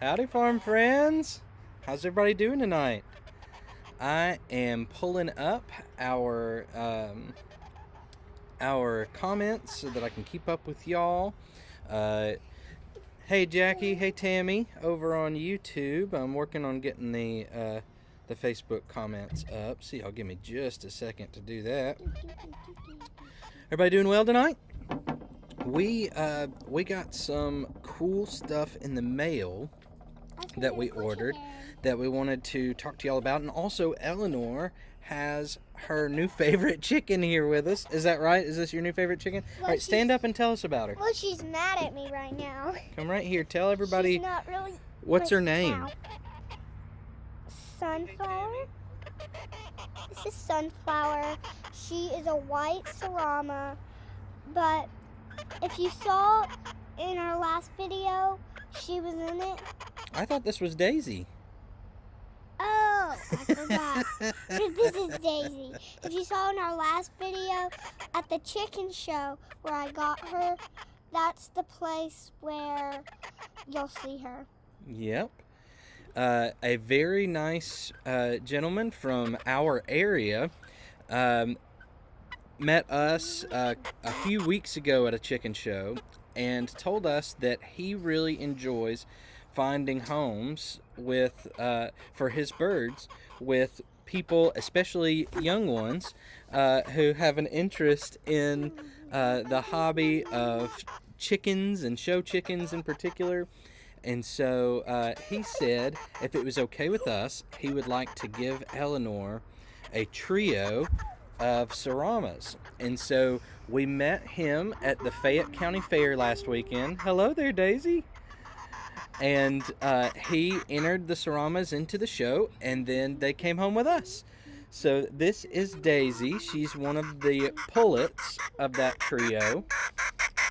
Howdy, farm friends. How's everybody doing tonight? I am pulling up our comments so that I can keep up with y'all. Uh, hey Jackie, hey Tammy, over on YouTube. I'm working on getting the Facebook comments up. See, y'all give me just a second to do that. Everybody doing well tonight? We got some cool stuff in the mail that we ordered that we wanted to talk to y'all about. And also, Eleanor has her new favorite chicken here with us. Is that right? Is this your new favorite chicken? All right, stand up and tell us about her. Well, she's mad at me right now. Come right here. Tell everybody. She's not really. What's her name? Now. Sunflower. This is Sunflower. She is a white Sarama, but if you saw in our last video, she was in it. I thought this was Daisy. Oh, I forgot. This is Daisy. If you saw in our last video at the chicken show where I got her, that's the place where you'll see her. Yep. A very nice gentleman from our area met us a few weeks ago at a chicken show and told us that he really enjoys finding homes with for his birds with people, especially young ones, who have an interest in the hobby of chickens and show chickens in particular. And so he said if it was okay with us, he would like to give Eleanor a trio of Saramas. And so we met him at the Fayette County Fair last weekend. Hello there, Daisy. And he entered the Saramas into the show, and then they came home with us. So this is Daisy. She's one of the pullets of that trio.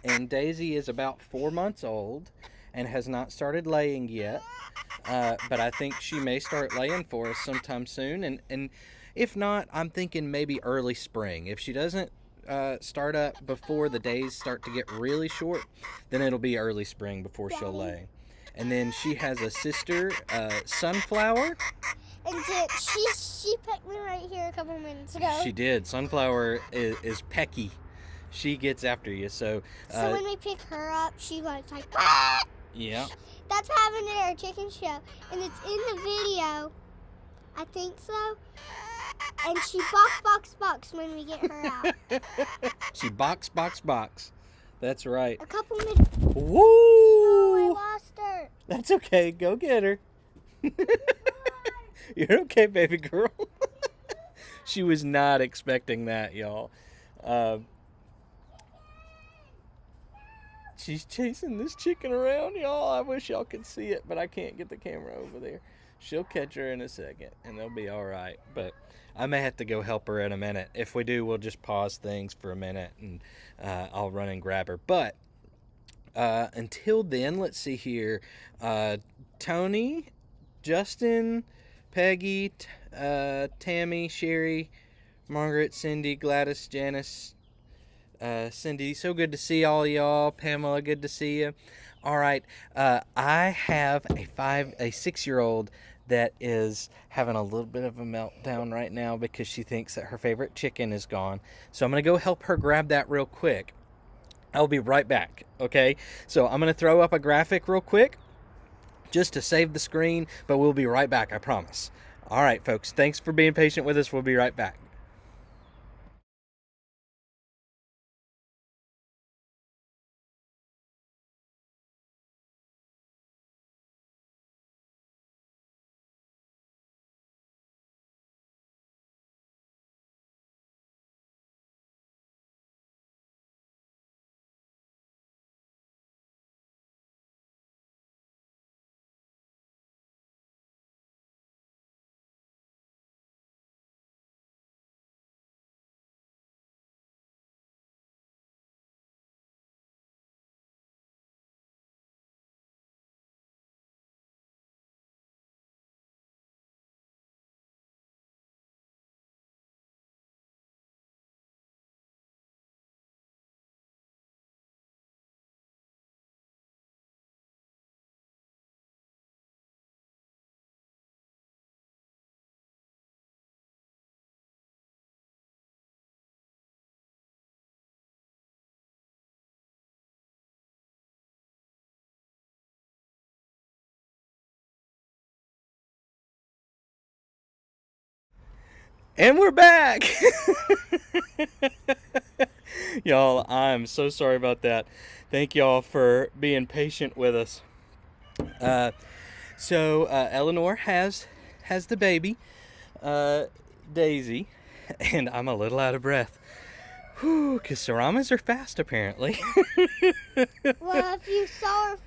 And Daisy is about 4 months old and has not started laying yet. But I think she may start laying for us sometime soon. And if not, I'm thinking maybe early spring. If she doesn't start up before the days start to get really short, then it'll be early spring before she'll lay. And then she has a sister, Sunflower. And she picked me right here a couple minutes ago. She did. Sunflower is pecky. She gets after you. So when we pick her up, she goes like, ah! Yeah. That's what happened at our chicken show. And it's in the video. I think so. And she box when we get her out. She box. That's right. A couple minutes. Woo! Oh, I lost her. That's okay. Go get her. You're okay, baby girl. She was not expecting that, y'all. She's chasing this chicken around, y'all. I wish y'all could see it, but I can't get the camera over there. She'll catch her in a second, and they'll be all right. But I may have to go help her in a minute. If we do, we'll just pause things for a minute, and I'll run and grab her. But until then, let's see here. Tony, Justin, Peggy, Tammy, Sherry, Margaret, Cindy, Gladys, Janice, Cindy, so good to see all y'all. Pamela, good to see you. All right, I have a 6-year-old that is having a little bit of a meltdown right now because she thinks that her favorite chicken is gone. So I'm gonna go help her grab that real quick. I'll be right back, okay? So I'm gonna throw up a graphic real quick just to save the screen, but we'll be right back, I promise. All right, folks, thanks for being patient with us. We'll be right back. And we're back! Y'all, I'm so sorry about that. Thank y'all for being patient with us. So Eleanor has the baby, Daisy, and I'm a little out of breath. Whew, because Saramas are fast, apparently. Well, if you saw her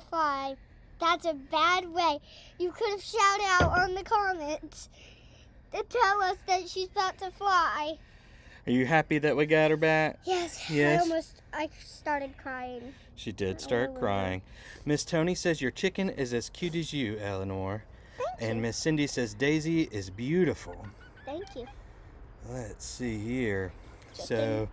fly, that's a bad way. You could have shouted out on the comments to tell us that she's about to fly. Are you happy that we got her back? Yes. Yes. I started crying. She did start crying. Miss Tony says your chicken is as cute as you, Eleanor. Thank And you. Miss Cindy says Daisy is beautiful. Thank you. Let's see here. Chicken.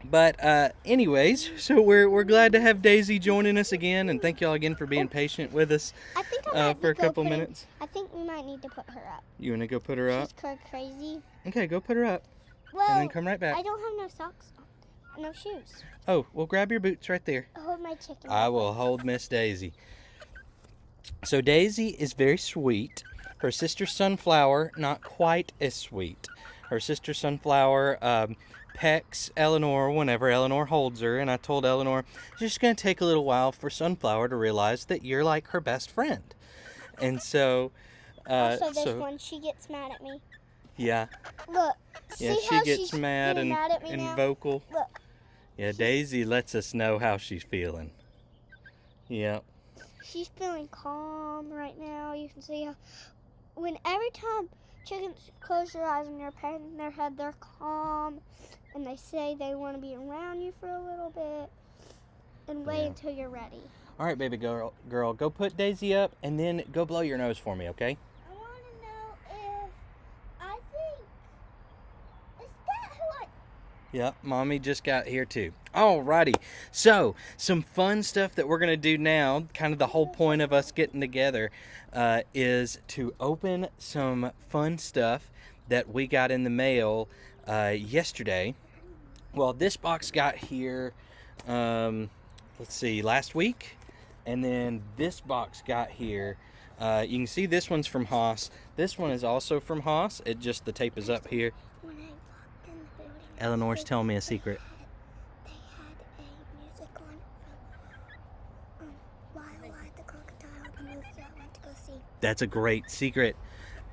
But anyways, so we're glad to have Daisy joining us again, and thank y'all again for being patient with us I think I might for a couple minutes. I think we might need to put her up. You wanna go put her up? She's crazy. Okay, go put her up, Well, and then come right back. I don't have no socks on. No shoes. Oh, well, grab your boots right there. Hold my chicken. I will hold Miss Daisy. So Daisy is very sweet. Her sister Sunflower, not quite as sweet. Her sister Sunflower pecks Eleanor whenever Eleanor holds her, and I told Eleanor it's just going to take a little while for Sunflower to realize that you're like her best friend. And so Also, this one, she gets mad at me. Yeah. Look. Yeah, See she how gets she's mad getting and, mad at me and now? vocal. Look. Yeah, Daisy lets us know how she's feeling. Yeah. She's feeling calm right now. You can see how every time chickens close their eyes and you're patting their head, they're calm, and they say they want to be around you for a little bit and wait until you're ready. All right, baby girl, go put Daisy up and then go blow your nose for me, okay? I want to know if I think is that who I. Yep, Mommy just got here too. Alrighty, so some fun stuff that we're gonna do now, kind of the whole point of us getting together, is to open some fun stuff that we got in the mail yesterday. Well, this box got here, let's see, last week, and then this box got here. You can see this one's from Haas. This one is also from Haas. It just, the tape is up here. When I walked in the building, Eleanor's telling me a secret. They had a music on from Lyle the Crocodile, the movie I went to go see. That's a great secret.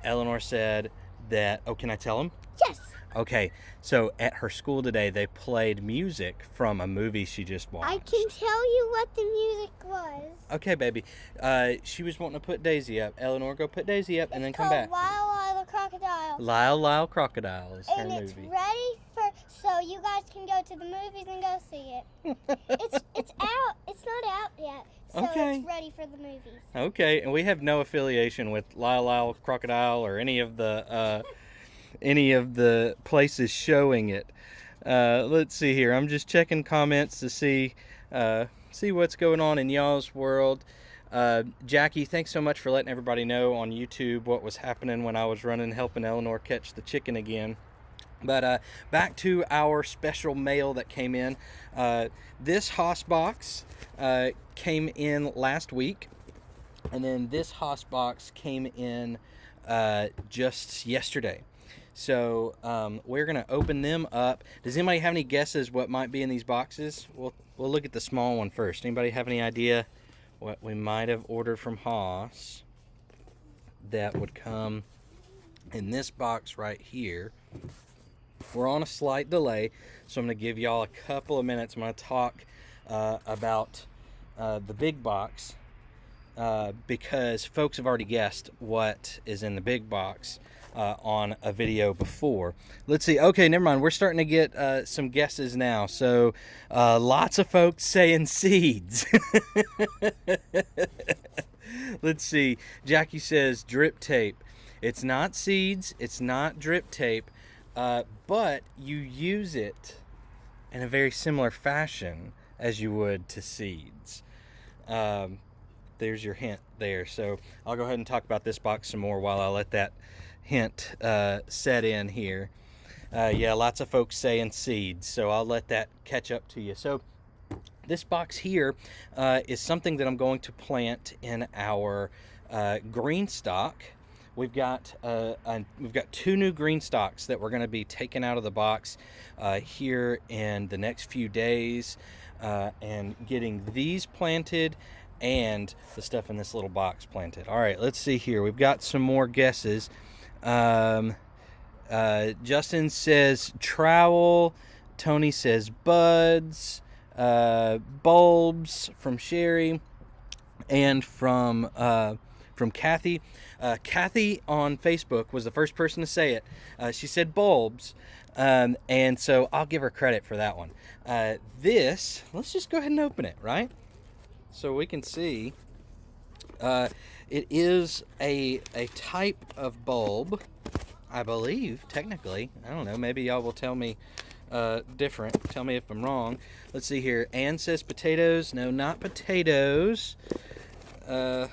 Eleanor said that, oh, can I tell him? Yes. Okay, so at her school today, they played music from a movie she just watched. I can tell you what the music was. Okay, baby. She was wanting to put Daisy up. Eleanor, go put Daisy up and then come back. Lyle the Crocodile. Lyle Crocodile is her And it's movie. ready so you guys can go to the movies and go see it. It's out. It's not out yet. So Okay. it's ready for the movies. Okay, and we have no affiliation with Lyle Crocodile or any of the places showing it. Let's see here. I'm just checking comments to see what's going on in y'all's world. Jackie, thanks so much for letting everybody know on YouTube what was happening when I was running helping Eleanor catch the chicken again. But back to our special mail that came in. This Haas box came in last week, and then this Haas box came in just yesterday. So we're gonna open them up. Does anybody have any guesses what might be in these boxes? We'll look at the small one first. Anybody have any idea what we might have ordered from Haas that would come in this box right here? We're on a slight delay, so I'm gonna give y'all a couple of minutes. I'm gonna talk about the big box because folks have already guessed what is in the big box on a video before. Let's see. Okay, never mind. We're starting to get some guesses now. So lots of folks saying seeds. Let's see. Jackie says drip tape. It's not seeds. It's not drip tape. But you use it in a very similar fashion as you would to seeds. There's your hint there. So I'll go ahead and talk about this box some more while I let that hint set in here. Yeah, lots of folks saying seeds, so I'll let that catch up to you. So This box here is something that I'm going to plant in our green stock. We've got 2 new green stalks that we're going to be taking out of the box here in the next few days, and getting these planted and the stuff in this little box planted. All right, let's see here. We've got some more guesses. Justin says trowel. Tony says buds. Bulbs from Sherry, and from Kathy. Kathy on Facebook was the first person to say it. She said bulbs, and so I'll give her credit for that one. Let's just go ahead and open it, right? So we can see. It is a type of bulb, I believe, technically. I don't know, maybe y'all will tell me different. Tell me if I'm wrong. Let's see here. Ann says potatoes. No, not potatoes. Let's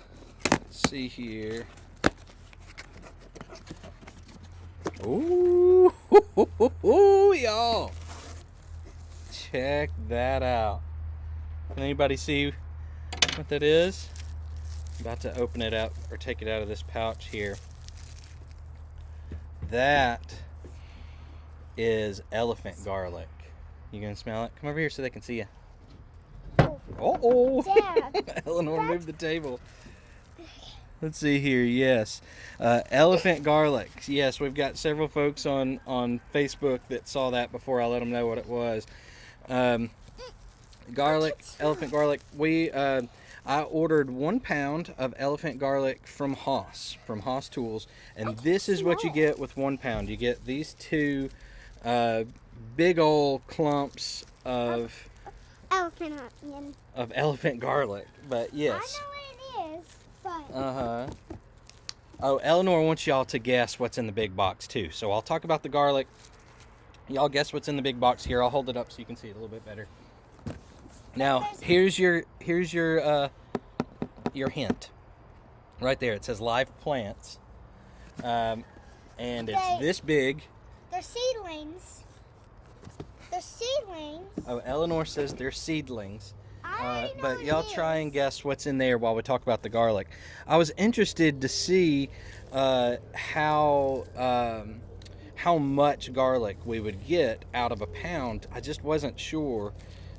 see here. Ooh, y'all. Check that out. Can anybody see what that is? I'm about to open it up or take it out of this pouch here. That is elephant garlic. You gonna smell it? Come over here so they can see you. Oh, Dad, Eleanor moved the table. Let's see here. Yes, elephant garlic. Yes, we've got several folks on Facebook that saw that before I let them know what it was. Garlic, elephant garlic. I ordered 1 pound of elephant garlic from Haas Tools, and this is what you get with 1 pound. You get these 2 big old clumps of elephant garlic. But yes. I know what it is, but Oh, Eleanor wants y'all to guess what's in the big box too. So I'll talk about the garlic. Y'all guess what's in the big box here. I'll hold it up so you can see it a little bit better. Now, here's your hint. Right there, it says live plants. And it's this big. They're seedlings. Oh, Eleanor says they're seedlings. But y'all it try is. and guess what's in there while we talk about the garlic. I was interested to see how much garlic we would get out of a pound. I just wasn't sure.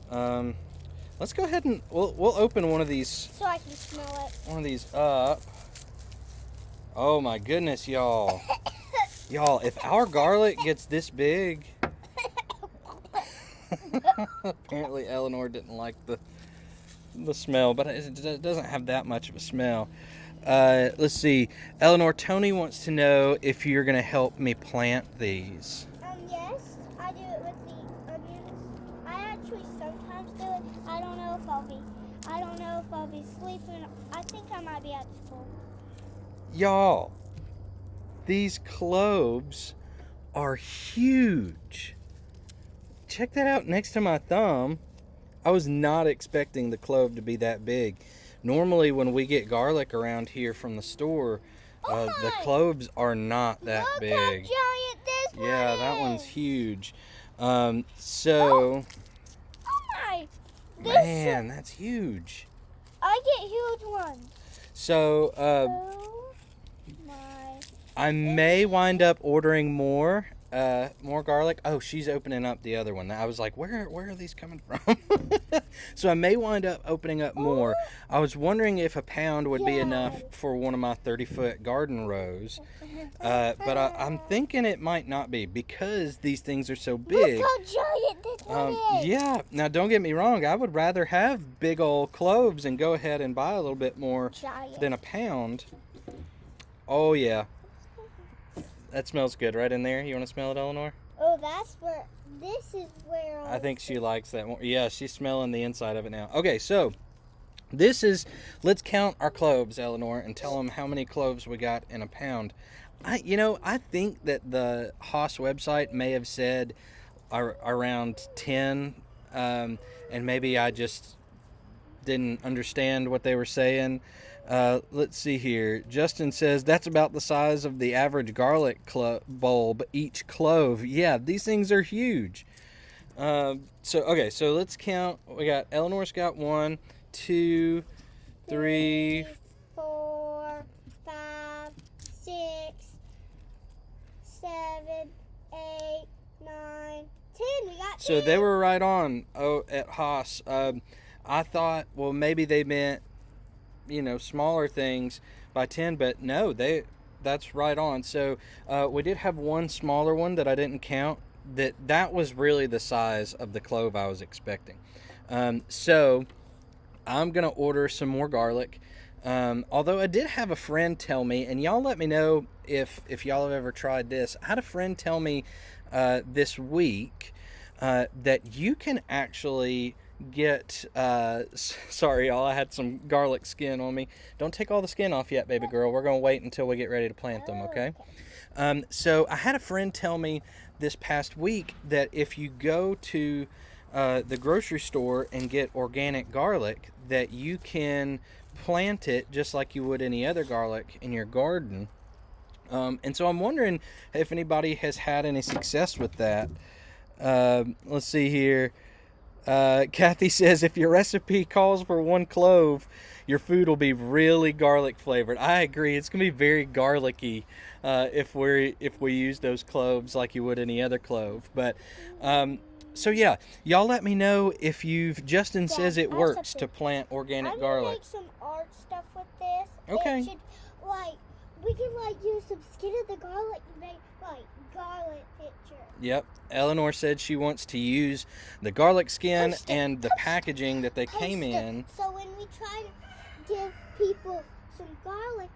Let's go ahead and we'll open one of these. So I can smell it. One of these up. Oh my goodness, y'all! Y'all, if our garlic gets this big. Apparently Eleanor didn't like the smell, but it doesn't have that much of a smell. Let's see. Eleanor, Tony wants to know if you're going to help me plant these. Yes, I do it with the onions. I actually sometimes do it. I don't know if I'll be sleeping. I think I might be at school. Y'all, these cloves are huge. Check that out next to my thumb. I was not expecting the clove to be that big. Normally when we get garlic around here from the store, the cloves are not that Look big. how giant this one Yeah, is. that one's huge. Oh my! Man, that's huge. I get huge ones. So, Oh my! I may wind up ordering more garlic. Oh, she's opening up the other one. I was like, where are these coming from? So I may wind up opening up more. I was wondering if a pound would be enough for one of my 30-foot garden rows. But I'm thinking it might not be because these things are so big. Look how giant this one is. Yeah. Now, don't get me wrong. I would rather have big old cloves and go ahead and buy a little bit more than a pound. Oh, yeah. That smells good right in there. You want to smell it, Eleanor? Oh, this is where I think she likes that more. Yeah, she's smelling the inside of it now. Okay, so let's count our cloves, Eleanor, and tell them how many cloves we got in a pound. I think that the Haas website may have said around 10, and maybe I just didn't understand what they were saying. Let's see here. Justin says that's about the size of the average garlic bulb, each clove. Yeah, these things are huge. So let's count. We got Eleanor's got 1, 2, 3. 4, 5, 6, 7, 8, 9, 10. We got 10. So they were right on. At Haas. I thought, well, maybe they meant, smaller things by 10, but no, that's right on. So we did have one smaller one that I didn't count. That was really the size of the clove I was expecting. So I'm gonna order some more garlic. Although I did have a friend tell me, and y'all let me know if y'all have ever tried this. I had a friend tell me this week that you can actually get sorry y'all, I had some garlic skin on me. Don't take all the skin off yet, baby girl. We're gonna wait until we get ready to plant them, okay? So I had a friend tell me this past week that if you go to the grocery store and get organic garlic, that you can plant it just like you would any other garlic in your garden. And so I'm wondering if anybody has had any success with that. Let's see here. Kathy says if your recipe calls for 1 clove, your food will be really garlic flavored. I agree. It's gonna be very garlicky if we use those cloves like you would any other clove. But so yeah, y'all let me know if Justin says it works to plant organic garlic. I'm gonna make some art stuff with this. Okay. It should, we can use some skin of the garlic and make garlic picture. Yep. Eleanor said she wants to use the garlic skin and the packaging that they came in. So when we try to give people some garlic,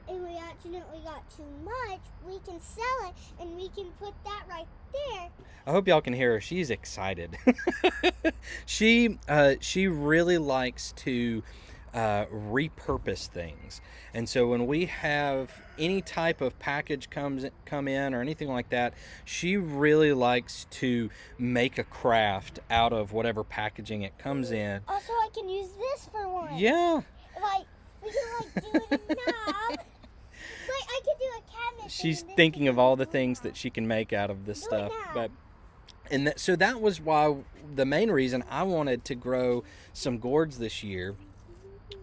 and we accidentally got too much, we can sell it and we can put that right there. I hope y'all can hear her. She's excited. She really likes to repurpose things. And so when we have any type of package come in or anything like that, she really likes to make a craft out of whatever packaging it comes in. Also, I can use this for one. Yeah. We can do it in knob. I could do a cabinet. She's thinking of all the things that she can make out of this stuff. So that was why the main reason I wanted to grow some gourds this year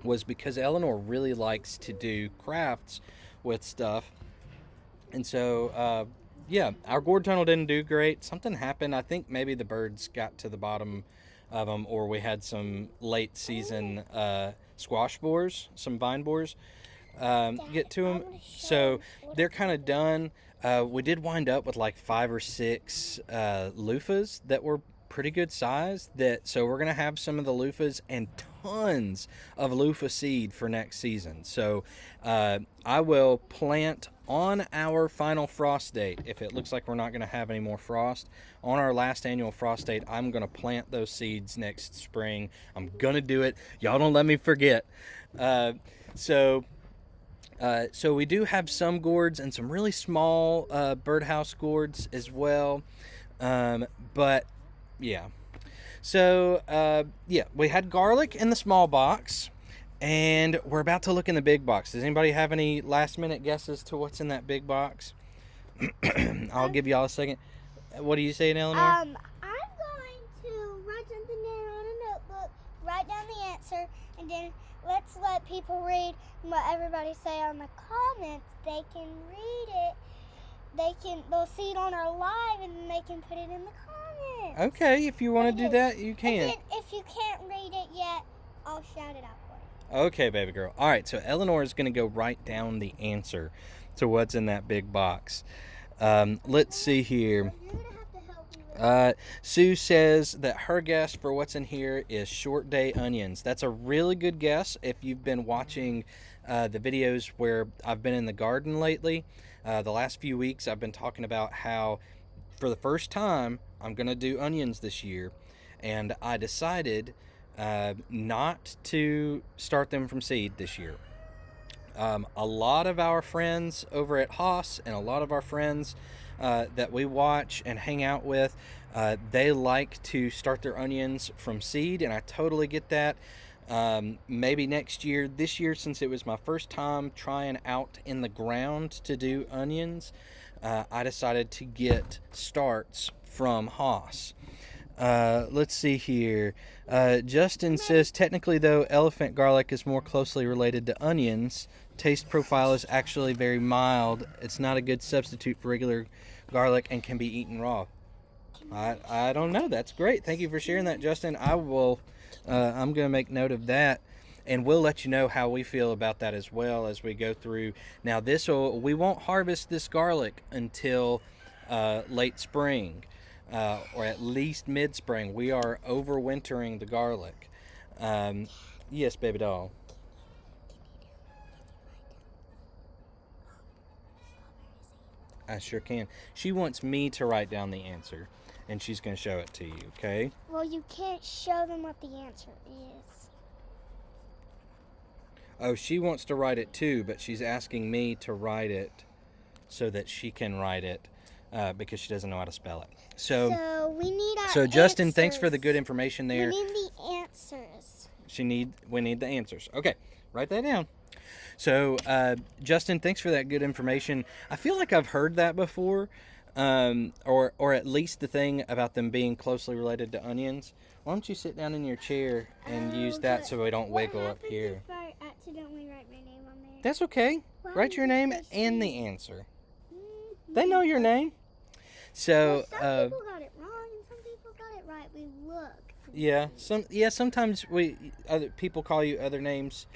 was because Eleanor really likes to do crafts with stuff. And so, yeah, our gourd tunnel didn't do great. Something happened. I think maybe the birds got to the bottom of them, or we had some late season squash borers, some vine borers get to them. So they're kind of done. We did wind up with 5 or 6 loofahs that were pretty good size. So we're gonna have some of the loofahs and tons of loofah seed for next season. So I will plant on our final frost date. If it looks like we're not gonna have any more frost on our last annual frost date, I'm gonna plant those seeds next spring. I'm gonna do it. Y'all don't let me forget. So we do have some gourds and some really small birdhouse gourds as well. But yeah. So yeah, we had garlic in the small box, and we're about to look in the big box. Does anybody have any last minute guesses to what's in that big box? I'll give y'all a second. What are you saying, Eleanor? I'm going to write something down on a notebook, write down the answer, and then let's let people read what everybody say on the comments. They can read it. They'll see it on our live, and then they can put it in the comments. Okay, if you want to do that, you can. And then if you can't read it yet, I'll shout it out for you. Okay, baby girl. All right, so Eleanor is going to go write down the answer to what's in that big box. Let's see here. You're going to have to help me with that. Sue says that her guess for what's in here is short day onions. That's a really good guess if you've been watching the videos where I've been in the garden lately. The last few weeks I've been talking about how for the first time I'm going to do onions this year, and I decided not to start them from seed this year. A lot of our friends over at Haas and a lot of our friends that we watch and hang out with, they like to start their onions from seed, and I totally get that. Maybe next year. This year, since it was my first time trying out in the ground to do onions, I decided to get starts from Haas. Let's see here. Justin says, technically, though, elephant garlic is more closely related to onions. Taste profile is actually very mild. It's not a good substitute for regular garlic and can be eaten raw. I don't know. That's great. Thank you for sharing that, Justin. I'm going to make note of that. And we'll let you know how we feel about that as well as we go through. Now, we won't harvest this garlic until late spring, or at least mid-spring. We are overwintering the garlic. Yes, baby doll. I sure can. She wants me to write down the answer, and she's going to show it to you, okay? Well, you can't show them what the answer is. Oh, she wants to write it too, but she's asking me to write it so that she can write it because she doesn't know how to spell it. So we need our So Justin, answers. thanks for the good information there. We need the answers. We need the answers. Okay, write that down. So Justin, thanks for that good information. I feel like I've heard that before, or at least the thing about them being closely related to onions. Why don't you sit down in your chair and use that so we don't wiggle up here? What happens if I accidentally write my name on there? That's okay. Write your name and the answer. They know your name. So some people got it wrong and some people got it right. We look. sometimes other people call you other names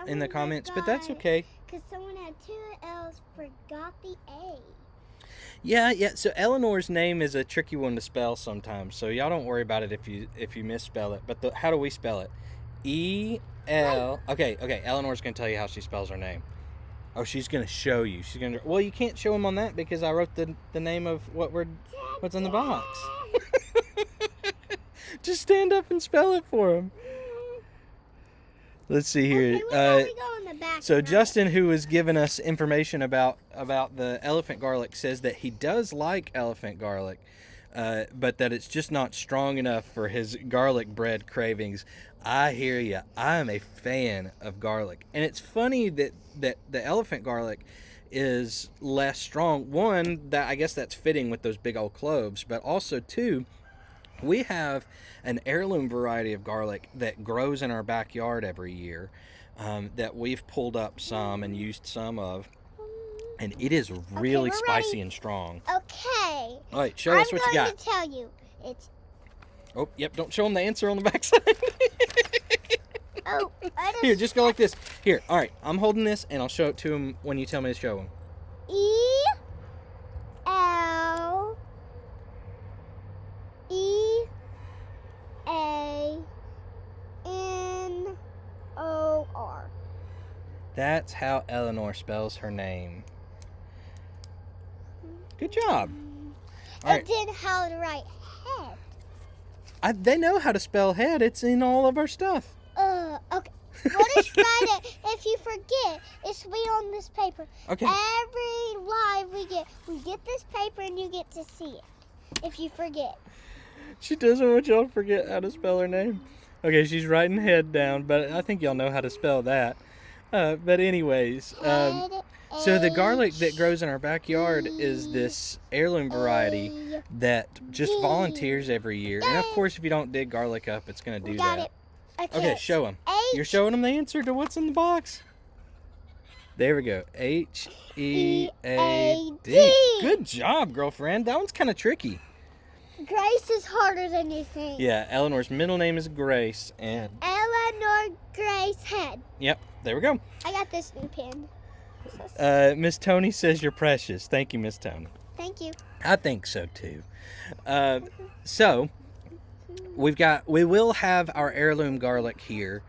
in the comments, but that's okay. Because someone had 2 L's, forgot the A. Yeah. So Eleanor's name is a tricky one to spell sometimes. So y'all don't worry about it if you misspell it. But how do we spell it? E-L. Okay. Eleanor's gonna tell you how she spells her name. Oh, she's gonna show you. Well, you can't show him on that because I wrote the name of what's in the box. Just stand up and spell it for him. Let's see here. So Justin, who has given us information about the elephant garlic, says that he does like elephant garlic, but that it's just not strong enough for his garlic bread cravings. I hear you. I am a fan of garlic, and it's funny that the elephant garlic is less strong. One, that I guess that's fitting with those big old cloves, but also two, we have an heirloom variety of garlic that grows in our backyard every year, that we've pulled up some and used some of, and it is really spicy and strong. Okay. All right, show us what you got. I'm going to tell you. It's... Oh, yep, don't show them the answer on the backside. Oh, Here, just go like this. Here, all right, I'm holding this, and I'll show it to him when you tell me to show him. E-L-E-A-N-O-R. That's how Eleanor spells her name. Good job. All right. It did how to write head. They know how to spell head. It's in all of our stuff. Okay. We'll just write it. If you forget, it's be on this paper. Okay. Every live we get this paper and you get to see it. If you forget. She doesn't want y'all to forget how to spell her name. Okay, she's writing head down, but I think y'all know how to spell that. But anyways, so the garlic that grows in our backyard is this heirloom variety that just volunteers every year. And of course, if you don't dig garlic up, it's going to do that. Okay, show them. You're showing them the answer to what's in the box. There we go. H-E-A-D. Good job, girlfriend. That one's kind of tricky. Grace is harder than you think. Yeah, Eleanor's middle name is Grace, and Eleanor Grace Head. Yep, there we go. I got this new pen. Miss Tony says you're precious. Thank you, Miss Tony. Thank you. I think so too. So we will have our heirloom garlic here,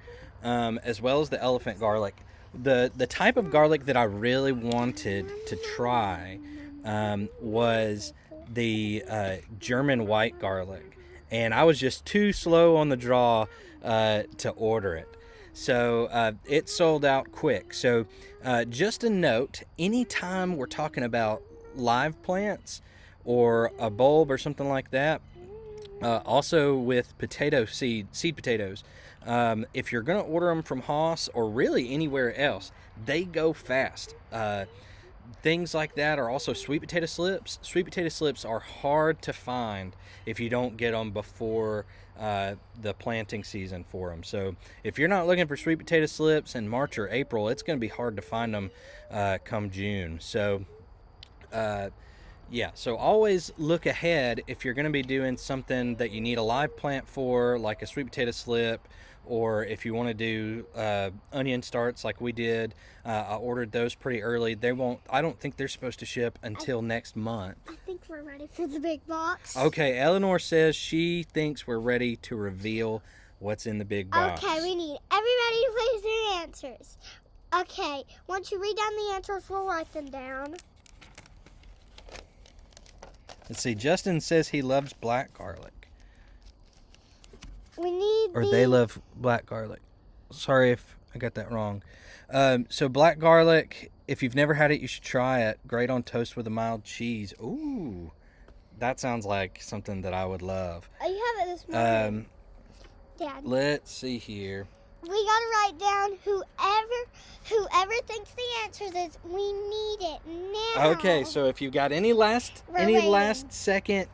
as well as the elephant garlic. The type of garlic that I really wanted to try was the German white garlic, and I was just too slow on the draw to order it. So it sold out quick. So just a note, anytime we're talking about live plants or a bulb or something like that, also with seed potatoes, if you're going to order them from Haas or really anywhere else, they go fast. things like that are also sweet potato slips. Sweet potato slips are hard to find if you don't get them before the planting season for them. So if you're not looking for sweet potato slips in March or April, it's going to be hard to find them come June. So yeah, so always look ahead if you're going to be doing something that you need a live plant for, like a sweet potato slip, or if you want to do onion starts like we did. I ordered those pretty early. I don't think they're supposed to ship until next month. I think we're ready for the big box. Okay, Eleanor says she thinks we're ready to reveal what's in the big box. Okay, we need everybody to place their answers. Okay, once you read down the answers, we'll write them down. Let's see, Justin says he loves black garlic. We need They love black garlic. Sorry if I got that wrong. So black garlic, if you've never had it, you should try it. Great on toast with a mild cheese. Ooh, that sounds like something that I would love. You have it this morning, Dad. Let's see here. We gotta write down whoever thinks the answers is. We need it now. Okay, so if you've got any last second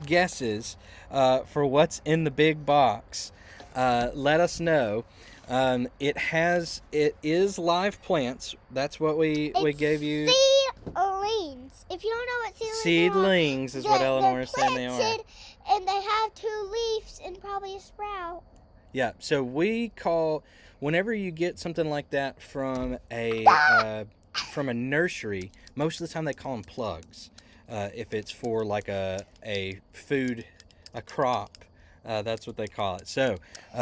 guesses for what's in the big box, let us know. It is live plants. That's what we gave you. Seedlings. If you don't know what seedlings is what Eleanor is saying they are. And they have 2 leaves and probably a sprout. Yeah, so whenever you get something like that from a nursery, most of the time they call them plugs. If it's for like a crop, that's what they call it. So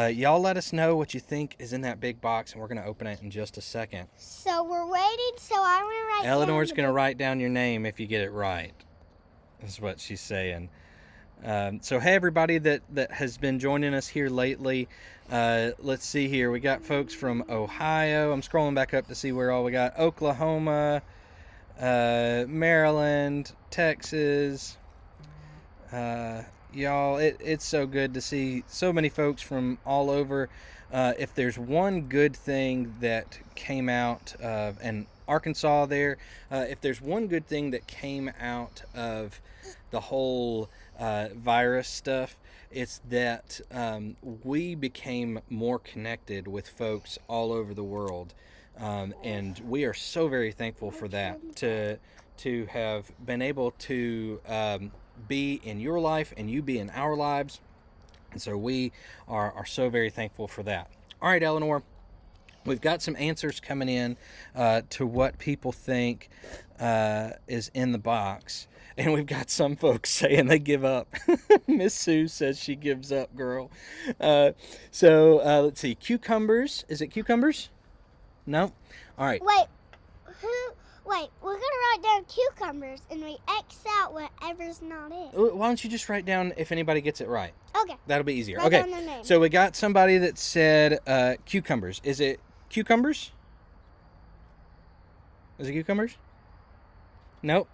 y'all let us know what you think is in that big box, and we're going to open it in just a second. So we're waiting, so I'm going to write Eleanor's going to write down your name if you get it right, is what she's saying. So hey everybody that has been joining us here lately. Let's see here. We got folks from Ohio. I'm scrolling back up to see where all we got. Oklahoma, Maryland, Texas. Y'all, it's so good to see so many folks from all over. If there's one good thing that came out of and Arkansas there, if there's one good thing that came out of the whole virus stuff, it's that we became more connected with folks all over the world, and we are so very thankful for that, to have been able to be in your life and you be in our lives, and so we are so very thankful for that. All right, Eleanor, we've got some answers coming in to what people think is in the box. And we've got some folks saying they give up. Miss Sue says she gives up, girl. So let's see. Cucumbers. Is it cucumbers? No? All right. Wait, we're going to write down cucumbers, and we X out whatever's not it. Why don't you just write down if anybody gets it right? Okay. That'll be easier. Write down their name. So we got somebody that said cucumbers. Is it cucumbers? Is it cucumbers? Nope.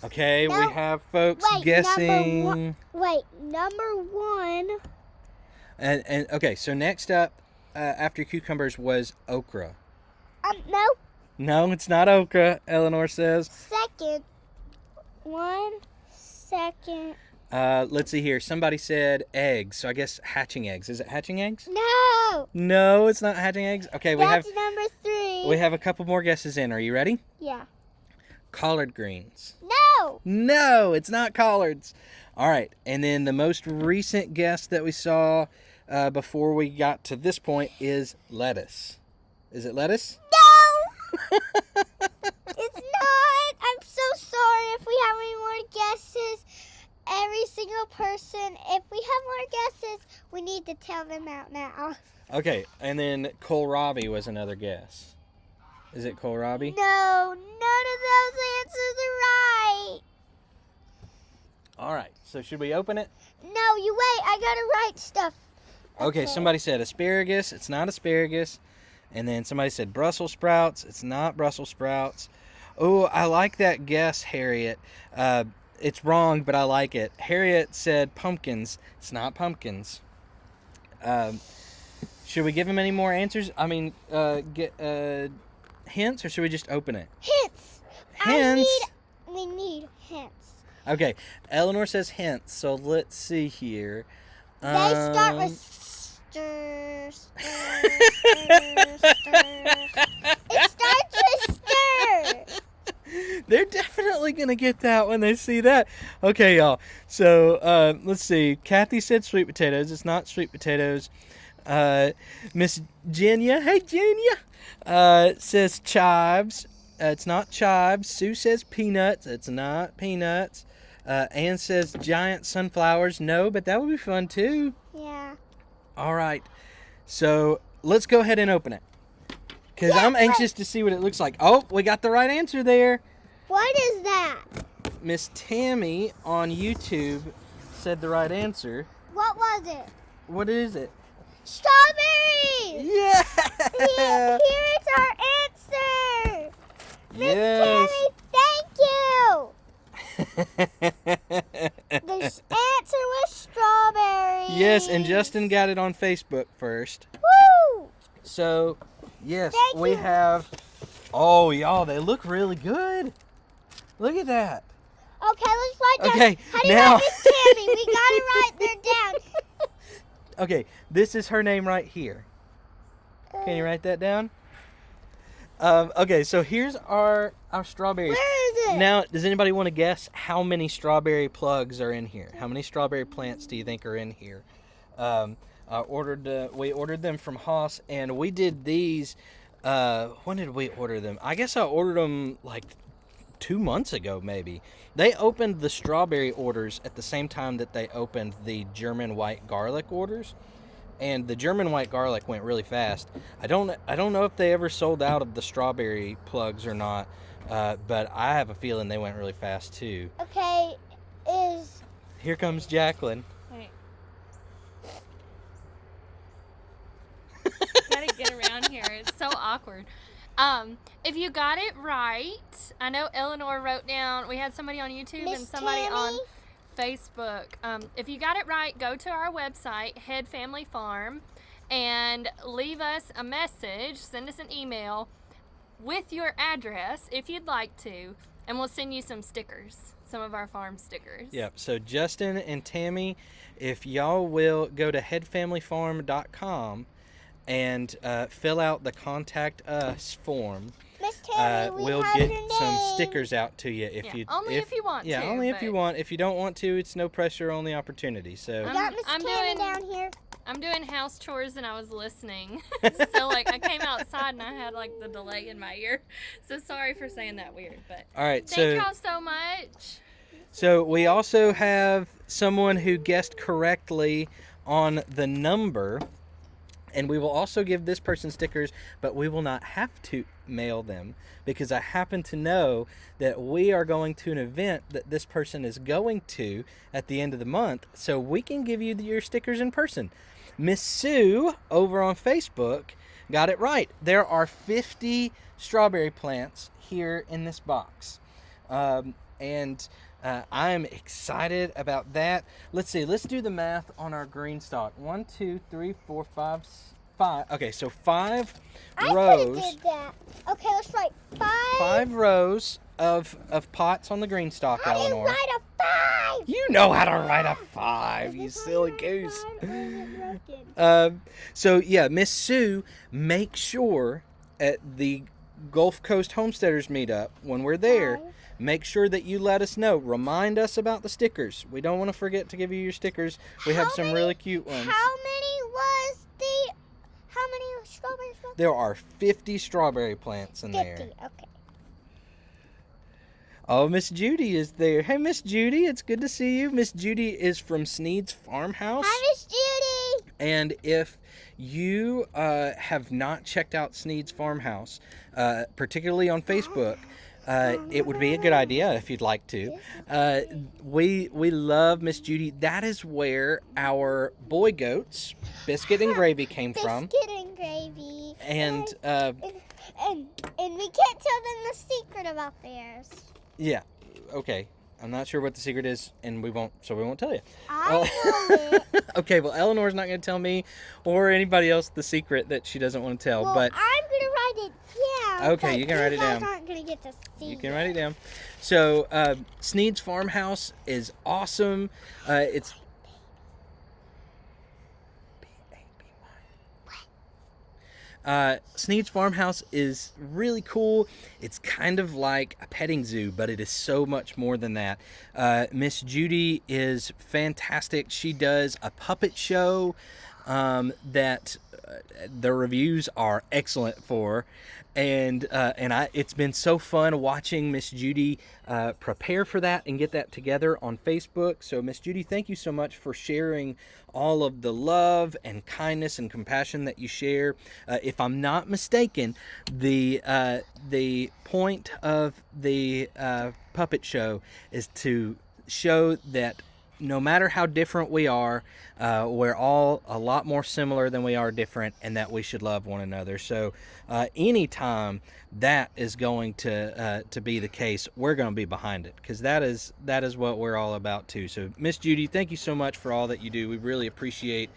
Okay, no. We have folks guessing. Number one. And okay, so next up after cucumbers was okra. No. No, it's not okra, Eleanor says. Second. Let's see here. Somebody said eggs, so I guess hatching eggs. Is it hatching eggs? No. No, it's not hatching eggs. Okay, That's number 3. We have a couple more guesses in. Are you ready? Yeah. Collard greens. No, it's not collards. All right, and then the most recent guess that we saw before we got to this point is lettuce. Is it lettuce? No, it's not. I'm so sorry if we have any more guesses. Every single person, if we have more guesses, we need to tell them out now. Okay, and then kohlrabi was another guess. Is it kohlrabi? No, none of those answers are right. All right, so should we open it? No, you wait. I gotta write stuff. Okay, somebody said asparagus. It's not asparagus. And then somebody said Brussels sprouts. It's not Brussels sprouts. Oh, I like that guess, Harriet. It's wrong, but I like it. Harriet said pumpkins. It's not pumpkins. Should we give him any more answers? I mean, get hints, or should we just open it? Hence. We need hints. Okay, Eleanor says hence, so let's see here. They start with stir, stir, stir, stir. It starts with stir. They're definitely going to get that when they see that. Okay, y'all. So, let's see. Kathy said sweet potatoes. It's not sweet potatoes. Miss Genya, hey Genya, says chives. It's not chives. Sue says peanuts. It's not peanuts. Ann says giant sunflowers. No, but that would be fun too. Yeah. All right. So let's go ahead and open it. Because I'm anxious to see what it looks like. Oh, we got the right answer there. What is that? Miss Tammy on YouTube said the right answer. What was it? What is it? Strawberries! Yeah! Here's our answer! Miss Tammy, thank you! The answer was strawberries. Yes, and Justin got it on Facebook first. Woo! So, yes, Thank we you. have... Oh, y'all, they look really good. Look at that. Okay, let's write down. Okay, How do you now- write Miss Tammy? We gotta write that down. Okay, this is her name right here. Can you write that down? Okay, so here's our strawberries. Where is it? Now, does anybody want to guess how many strawberry plugs are in here? How many strawberry plants do you think are in here? We ordered them from Haas, and we did these. When did we order them? I guess I ordered them like 2 months ago, maybe. They opened the strawberry orders at the same time that they opened the German white garlic orders. And the German white garlic went really fast. I don't know if they ever sold out of the strawberry plugs or not, but I have a feeling they went really fast too. Okay, Here comes Jacqueline. Wait. Gotta get around here. It's so awkward. If you got it right, I know Eleanor wrote down, we had somebody on YouTube Miss and somebody Tammy? on Facebook. If you got it right, go to our website, Head Family Farm, and leave us a message, send us an email with your address if you'd like to, and we'll send you some stickers, some of our farm stickers. Yep. So Justin and Tammy, if y'all will go to headfamilyfarm.com and fill out the contact us form, Miss Tammy, we we'll have get your some name. stickers out to you Only if you want Yeah, to, only if you but- want. If you don't want to, it's no pressure, only opportunity. So We got Miss I'm Tammy doing- down here. I'm doing house chores and I was listening. So like I came outside and I had like the delay in my ear. So sorry for saying that weird, but all right. thank y'all so much. So we also have someone who guessed correctly on the number, and we will also give this person stickers, but we will not have to mail them because I happen to know that we are going to an event that this person is going to at the end of the month, so we can give you your stickers in person. Miss Sue over on Facebook got it right. There are 50 strawberry plants here in this box. And I'm excited about that. Let's see. Let's do the math on our green stock. 1, 2, 3, 4, 5, 5. Okay, so 5 I rows. could have did that. Okay, let's write 5. 5 rows of pots on the green stock, How do you Eleanor. write a 5? You know how to write a 5, you Is it silly write a goose. 5 or is it broken? So yeah, Miss Sue, make sure at the Gulf Coast Homesteaders meetup when we're there, 5. make sure that you let us know. Remind us about the stickers. We don't want to forget to give you your stickers. We have some really cute ones. How many strawberries was There are 50 strawberry plants in 50. there. Okay. Oh, Miss Judy is there. Hey, Miss Judy, it's good to see you. Miss Judy is from Sneed's Farmhouse. Hi, Miss Judy. And if you have not checked out Sneed's Farmhouse, particularly on Facebook, it would be a good idea if you'd like to. We love Miss Judy. That is where our boy goats, Biscuit and Gravy, came from. Biscuit and gravy. And And we can't tell them the secret about theirs. yeah, okay. I'm not sure what the secret is, and we won't tell you. I know it. Okay, well, Eleanor's not going to tell me or anybody else the secret that she doesn't want to tell, Well, but I'm gonna write it down. Okay, you can write it down. You guys aren't going to get to see You can write it down. So, Sneed's Farmhouse is awesome. It's Sneed's Farmhouse is really cool. It's kind of like a petting zoo, but it is so much more than that. Miss Judy is fantastic. She does a puppet show that the reviews are excellent for. And it's been so fun watching Miss Judy prepare for that and get that together on Facebook. So Miss Judy, thank you so much for sharing all of the love and kindness and compassion that you share. If I'm not mistaken, the point of the puppet show is to show that no matter how different we are, we're all a lot more similar than we are different, and that we should love one another. So anytime that is going to be the case, we're going to be behind it, because that is what we're all about too. So Miss Judy, thank you so much for all that you do. We really appreciate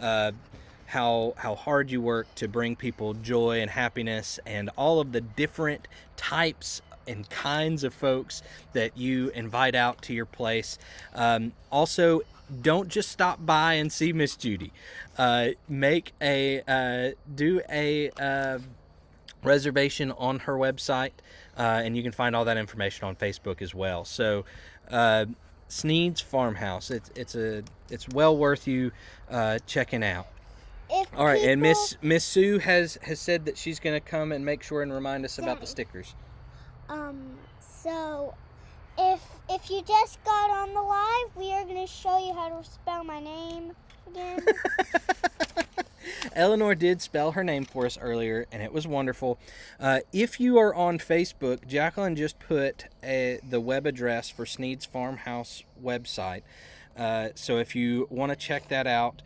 how hard you work to bring people joy and happiness, and all of the different types and kinds of folks that you invite out to your place. Also, don't just stop by and see Miss Judy. Do a reservation on her website, and you can find all that information on Facebook as well. So, Sneed's Farmhouse, it's well worth you checking out. All right, and Miss Sue has said that she's going to come and make sure and remind us about the stickers. So if you just got on the live, we are going to show you how to spell my name again. Eleanor did spell her name for us earlier, and it was wonderful. If you are on Facebook, Jacqueline just put the web address for Sneed's Farmhouse website. So if you want to check that out,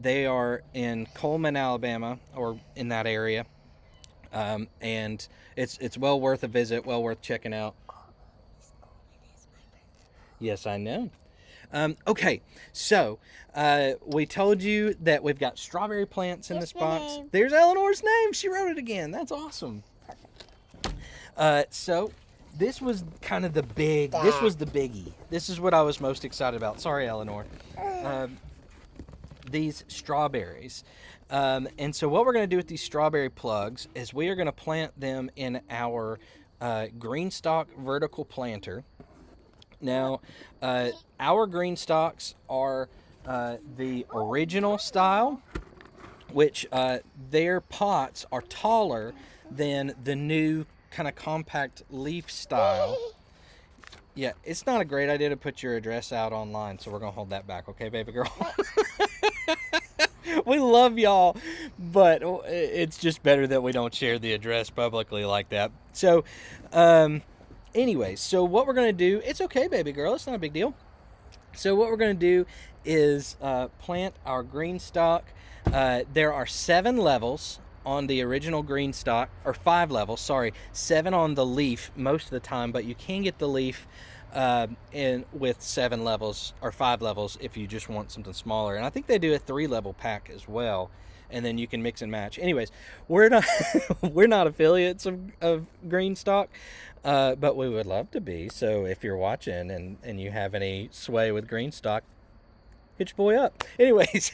they are in Coleman, Alabama, or in that area. And it's well worth a visit, well worth checking out. Yes, I know. Okay, so we told you that we've got strawberry plants in this box. Name. There's Eleanor's name. She wrote it again. That's awesome. So this was kind of this was the biggie. This is what I was most excited about. Sorry, Eleanor. These strawberries. And so what we're going to do with these strawberry plugs is we are going to plant them in our green stalk vertical planter. Now, our green stalks are the original style, which their pots are taller than the new kind of compact leaf style. Yeah, it's not a great idea to put your address out online, so we're going to hold that back, okay, baby girl? We love y'all, but it's just better that we don't share the address publicly like that. So, anyways, so what we're going to do, it's okay, baby girl, it's not a big deal. So what we're going to do is plant our green stalk. There are 7 levels on the original green stalk, or 5 levels, sorry, 7 on the leaf most of the time, but you can get the leaf with 7 levels or 5 levels if you just want something smaller. And I think they do a 3-level pack as well, and then you can mix and match. Anyways, we're not we're not affiliates of green stalk, but we would love to be. So if you're watching and you have any sway with green stalk, hit your boy up. Anyways.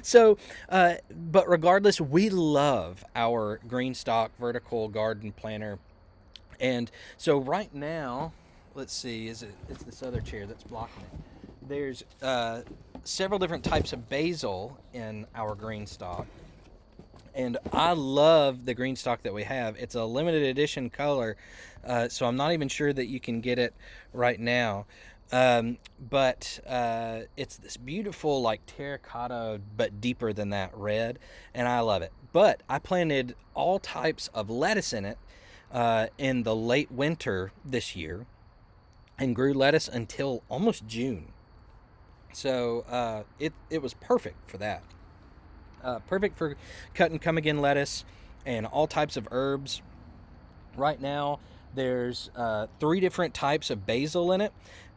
So, but regardless, we love our green stalk vertical garden planter. And so right now, let's see, it's this other chair that's blocking it. There's several different types of basil in our green stalk. And I love the green stalk that we have. It's a limited edition color, so I'm not even sure that you can get it right now. But it's this beautiful like terracotta but deeper than that red, and I love it. But I planted all types of lettuce in it in the late winter this year, and grew lettuce until almost June. So it was perfect for that. Perfect for cut and come again lettuce and all types of herbs. Right now there's 3 different types of basil in it.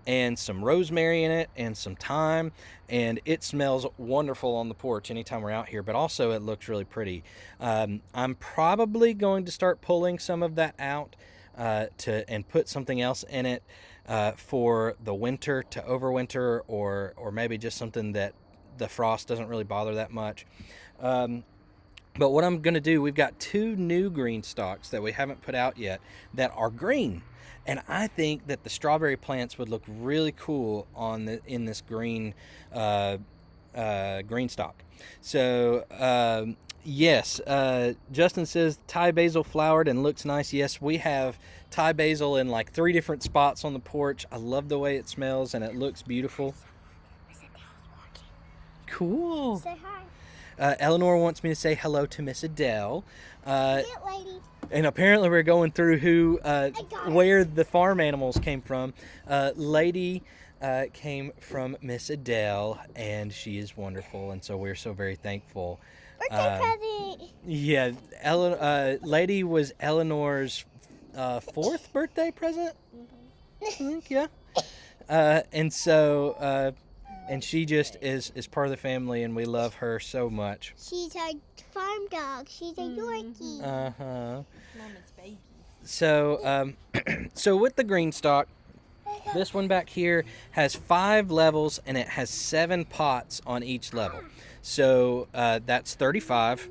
and some rosemary in it and some thyme, and it smells wonderful on the porch anytime we're out here, but also it looks really pretty. I'm probably going to start pulling some of that out and put something else in it for the winter to overwinter, or maybe just something that the frost doesn't really bother that much. But what I'm going to do, we've got 2 new green stalks that we haven't put out yet that are green. And I think that the strawberry plants would look really cool in this green green stalk. So, yes, Justin says Thai basil flowered and looks nice. Yes, we have Thai basil in like 3 different spots on the porch. I love the way it smells and it looks beautiful. Cool. Say hi. Eleanor wants me to say hello to Miss Adele. Get lady. And apparently we're going through where the farm animals came from. Lady came from Miss Adele, and she is wonderful, and so we're so very thankful. Birthday present. Yeah, Lady was Eleanor's 4th birthday present, I think, yeah. And so... and she just is part of the family, and we love her so much. She's a farm dog. She's a Yorkie. Uh-huh. Mama's baby. So, so with the green stalk, this one back here has 5 levels, and it has 7 pots on each level. So that's 35.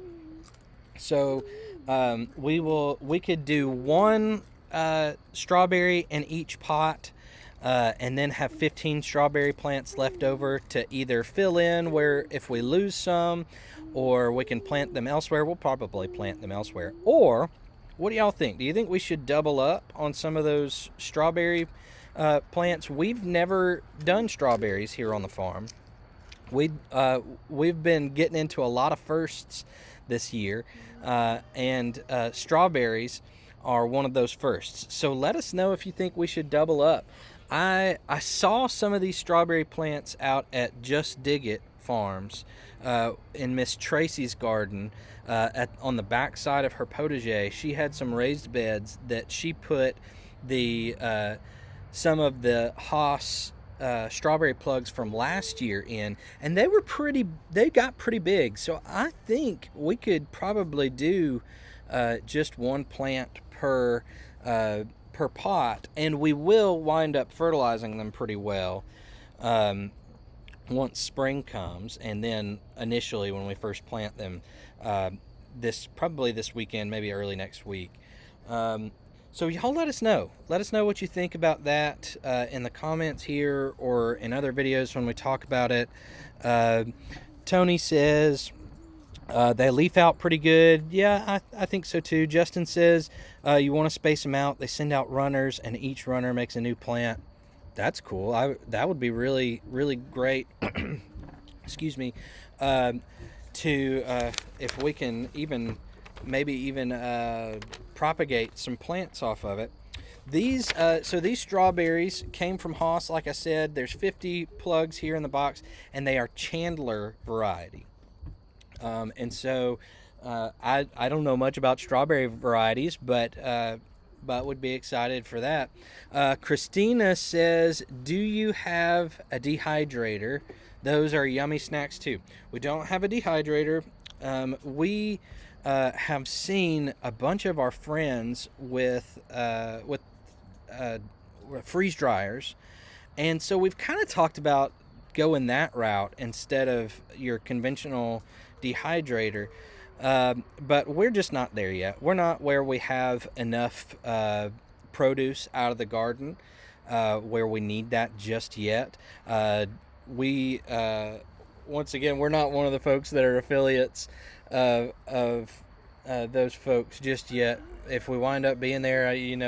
So we could do 1 strawberry in each pot. And then have 15 strawberry plants left over to either fill in where if we lose some, or we can plant them elsewhere. We'll probably plant them elsewhere. Or, what do y'all think? Do you think we should double up on some of those strawberry plants? We've never done strawberries here on the farm. We've been getting into a lot of firsts this year, and strawberries are one of those firsts. So let us know if you think we should double up. I saw some of these strawberry plants out at Just Dig It Farms in Miss Tracy's garden on the back side of her potager. She had some raised beds that she put some of the Haas strawberry plugs from last year in, and they got pretty big. So I think we could probably do just 1 plant per pot, and we will wind up fertilizing them pretty well once spring comes, and then initially when we first plant them probably this weekend, maybe early next week. So y'all let us know what you think about that in the comments here or in other videos when we talk about it. Tony says they leaf out pretty good. Yeah, I think so too. Justin says you want to space them out. They send out runners, and each runner makes a new plant. That's cool. That would be really, really great. Excuse me. If we can maybe propagate some plants off of it. These strawberries came from Haas. Like I said, there's 50 plugs here in the box, and they are Chandler variety. And so I don't know much about strawberry varieties, but would be excited for that. Christina says, do you have a dehydrator? Those are yummy snacks too. We don't have a dehydrator. We have seen a bunch of our friends with freeze dryers, and so we've kind of talked about going that route instead of your conventional dehydrator, but we're just not there yet. We're not where we have enough produce out of the garden where we need that just yet. Once again, we're not one of the folks that are affiliates of those folks just yet. If we wind up being there,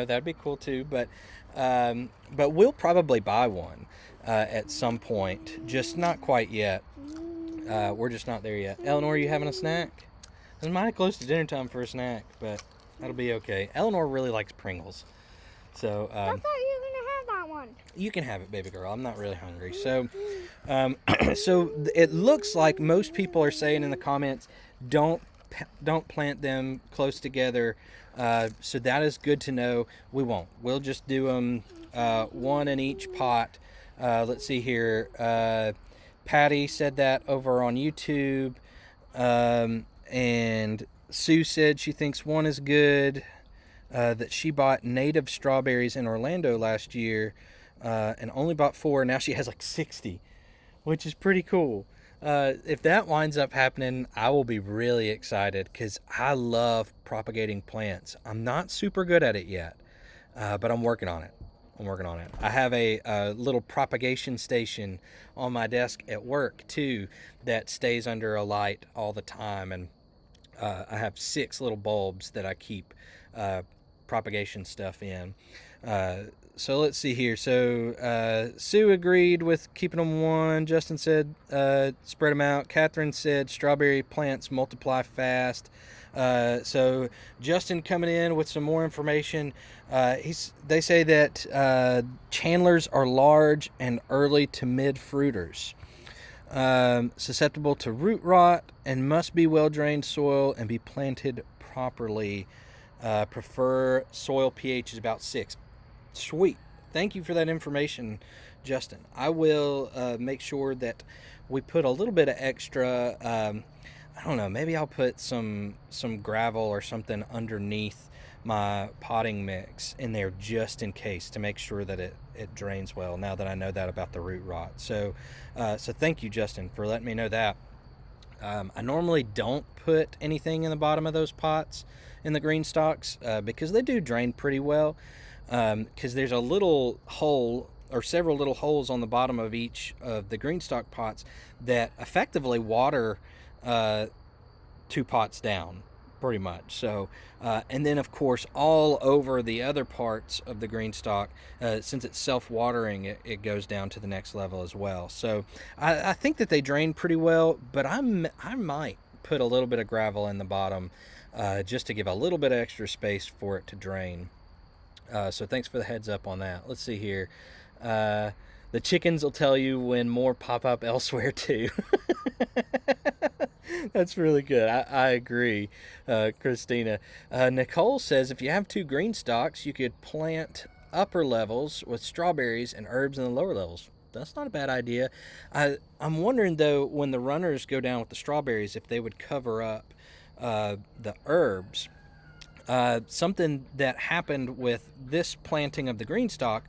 that'd be cool too. But we'll probably buy one at some point, just not quite yet. We're just not there yet. Eleanor, you having a snack? It's mighty close to dinner time for a snack, but that'll be okay. Eleanor really likes Pringles, so I thought you were gonna have that one. You can have it, baby girl. I'm not really hungry. So, so it looks like most people are saying in the comments, don't plant them close together. So that is good to know. We won't. We'll just do them one in each pot Let's see here. Patty said that over on YouTube. And Sue said she thinks one is good. That she bought native strawberries in Orlando last year and only bought 4. Now she has like 60, which is pretty cool. If that winds up happening, I will be really excited because I love propagating plants. I'm not super good at it yet, but I'm working on it. I have a little propagation station on my desk at work too that stays under a light all the time, and I have 6 little bulbs that I keep propagation stuff in. So let's see here. So Sue agreed with keeping them 1. Justin said spread them out. Catherine said strawberry plants multiply fast. So Justin coming in with some more information. They say that Chandlers are large and early to mid fruiters. Susceptible to root rot and must be well-drained soil and be planted properly. Prefer soil pH is about 6. Sweet. Thank you for that information, Justin. I will make sure that we put a little bit of extra, I don't know, maybe I'll put some gravel or something underneath my potting mix in there just in case to make sure that it drains well now that I know that about the root rot. So thank you, Justin, for letting me know that. I normally don't put anything in the bottom of those pots in the green stalks because they do drain pretty well, because there's a little hole or several little holes on the bottom of each of the green stalk pots that effectively water 2 pots down pretty much. So and then of course all over the other parts of the green stalk, since it's self-watering, it goes down to the next level as well. So I think that they drain pretty well, but I might put a little bit of gravel in the bottom just to give a little bit of extra space for it to drain. So thanks for the heads up on that. Let's see here. The chickens will tell you when more pop up elsewhere too. That's really good. I agree, Christina. Nicole says if you have 2 green stalks, you could plant upper levels with strawberries and herbs in the lower levels. That's not a bad idea. I'm wondering though, when the runners go down with the strawberries, if they would cover up the herbs. Something that happened with this planting of the green stalk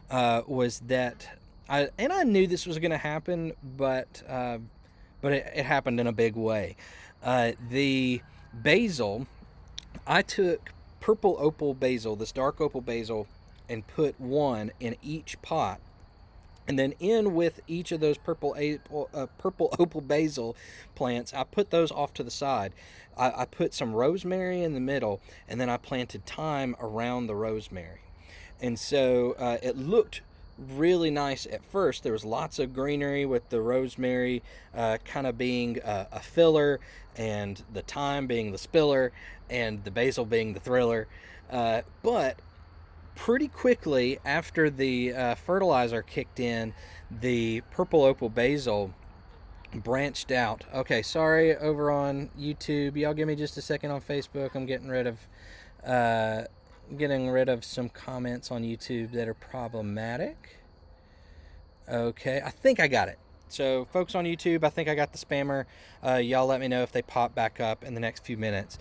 was that I knew this was going to happen, but it happened in a big way. The basil, I took purple opal basil, this dark opal basil, and put 1 in each pot. And then in with each of those purple opal basil plants, I put those off to the side. I put some rosemary in the middle, and then I planted thyme around the rosemary. And so it looked really nice at first. There was lots of greenery with the rosemary kind of being a filler, and the thyme being the spiller, and the basil being the thriller. But pretty quickly after the fertilizer kicked in, the purple opal basil branched out. Okay, sorry over on YouTube. Y'all give me just a second on Facebook. I'm getting rid of some comments on YouTube that are problematic. Okay, I think I got it. So folks on YouTube, I think I got the spammer. Y'all let me know if they pop back up in the next few minutes.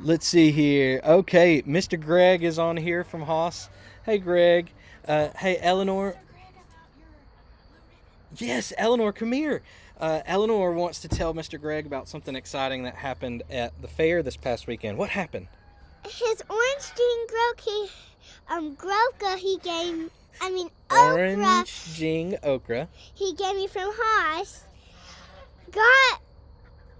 Let's see here. Okay, Mr. Greg is on here from Haas. Hey, Greg. Hey, Eleanor. Yes, Eleanor, come here. Eleanor wants to tell Mr. Greg about something exciting that happened at the fair this past weekend. What happened? His orange jean Orange Jing okra. He gave me from Haas. Got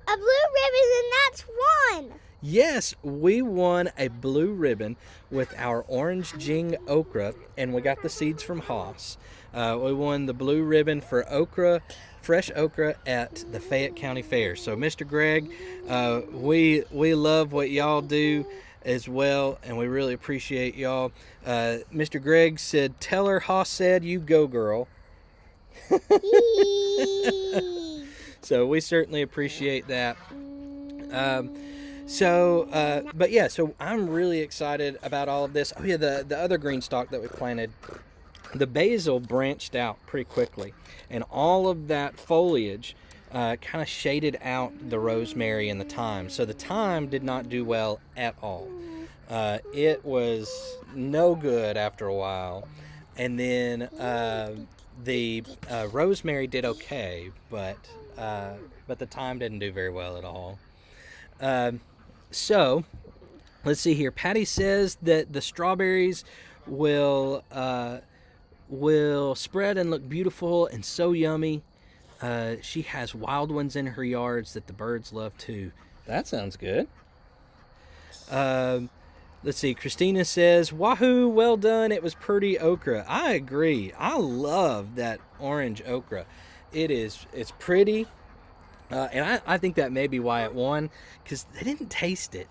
a blue ribbon, and that's 1. Yes, we won a blue ribbon with our orange Jing okra, and we got the seeds from Haas. We won the blue ribbon for okra, fresh okra at the Fayette County Fair. So, Mr. Greg, we love what y'all do as well, and we really appreciate y'all. Mr. Greg said, "Tell her Haas said you go, girl." So we certainly appreciate that. But yeah, so I'm really excited about all of this. Oh yeah, the other green stalk that we planted the basil branched out pretty quickly, and all of that foliage kind of shaded out the rosemary and the thyme. So the thyme did not do well at all. It was no good after a while. And then the rosemary did okay, but the thyme didn't do very well at all. So let's see here. Patty says that the strawberries will spread and look beautiful and so yummy. She has wild ones in her yards that the birds love too. That sounds good. Let's see. Christina says, "Wahoo! Well done. It was pretty okra." I agree. I love that orange okra. It's pretty, and I think that may be why it won, because they didn't taste it.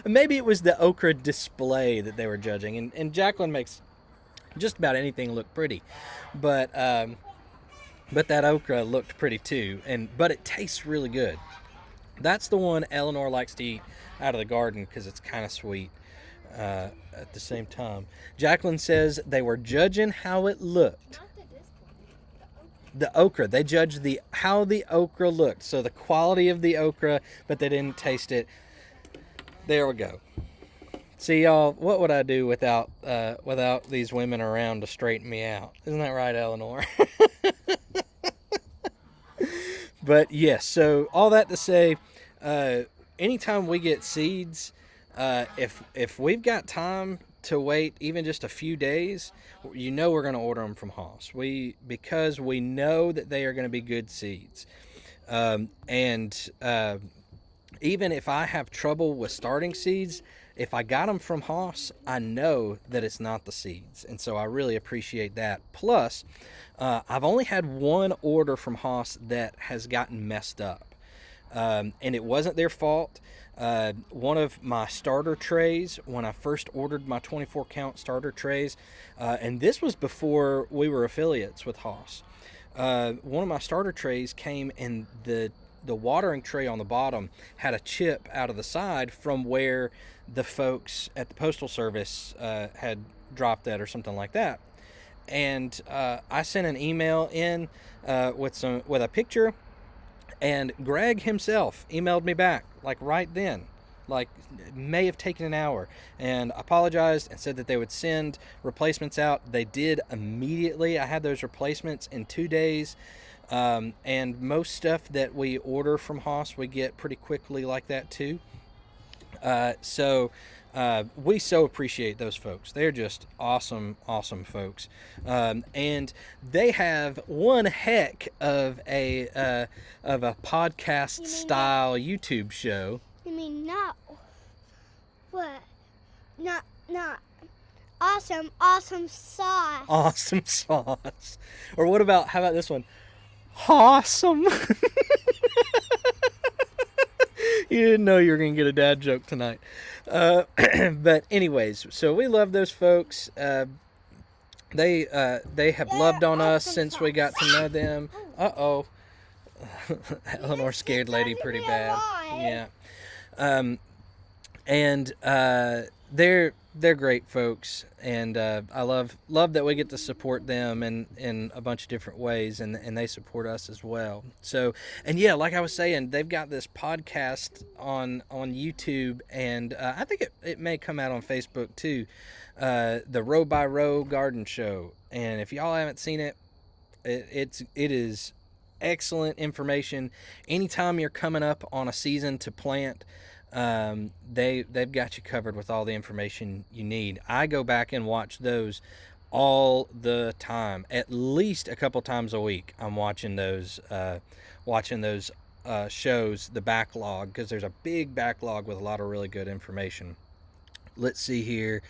Maybe it was the okra display that they were judging, and Jacqueline makes just about anything look pretty, but that okra looked pretty too, but it tastes really good. That's the one Eleanor likes to eat out of the garden because it's kind of sweet at the same time. Jacqueline says they were judging how it looked. The okra. They judged how the okra looked. So the quality of the okra, but they didn't taste it. There we go. See, y'all, what would I do without these women around to straighten me out? Isn't that right, Eleanor? But yes, so all that to say, anytime we get seeds, if we've got time to wait even just a few days, we're going to order them from Haas. Because we know that they are going to be good seeds. Even if I have trouble with starting seeds, if I got them from Haas, I know that it's not the seeds. And so I really appreciate that. Plus, I've only had one order from Haas that has gotten messed up. And it wasn't their fault. One of my starter trays, when I first ordered my 24 count starter trays, and this was before we were affiliates with Haas, one of my starter trays came and the watering tray on the bottom had a chip out of the side from where the folks at the Postal Service had dropped that or something like that. And I sent an email in with a picture, and Greg himself emailed me back like right then. Like, it may have taken an hour, and apologized and said that they would send replacements out. They did immediately. I had those replacements in 2 days. And most stuff that we order from Haas, we get pretty quickly like that too. We so appreciate those folks. They're just awesome, awesome folks. And they have one heck of a podcast style YouTube show. You mean no? What? Not awesome sauce. Awesome sauce. Or how about this one? Awesome. You didn't know you were going to get a dad joke tonight. But anyways, so we love those folks. They have loved on us since we got to know them. Uh-oh. Eleanor scared lady pretty bad. Yeah. They're great folks, and I love that we get to support them in a bunch of different ways, and they support us as well. So, and yeah, like I was saying, they've got this podcast on YouTube, and I think it may come out on Facebook too, the Row by Row Garden Show. And if y'all haven't seen it, it is excellent information. Anytime you're coming up on a season to plant, they've got you covered with all the information you need. I go back and watch those all the time, at least a couple times a week. I'm watching those shows, the backlog, because there's a big backlog with a lot of really good information. Let's see here.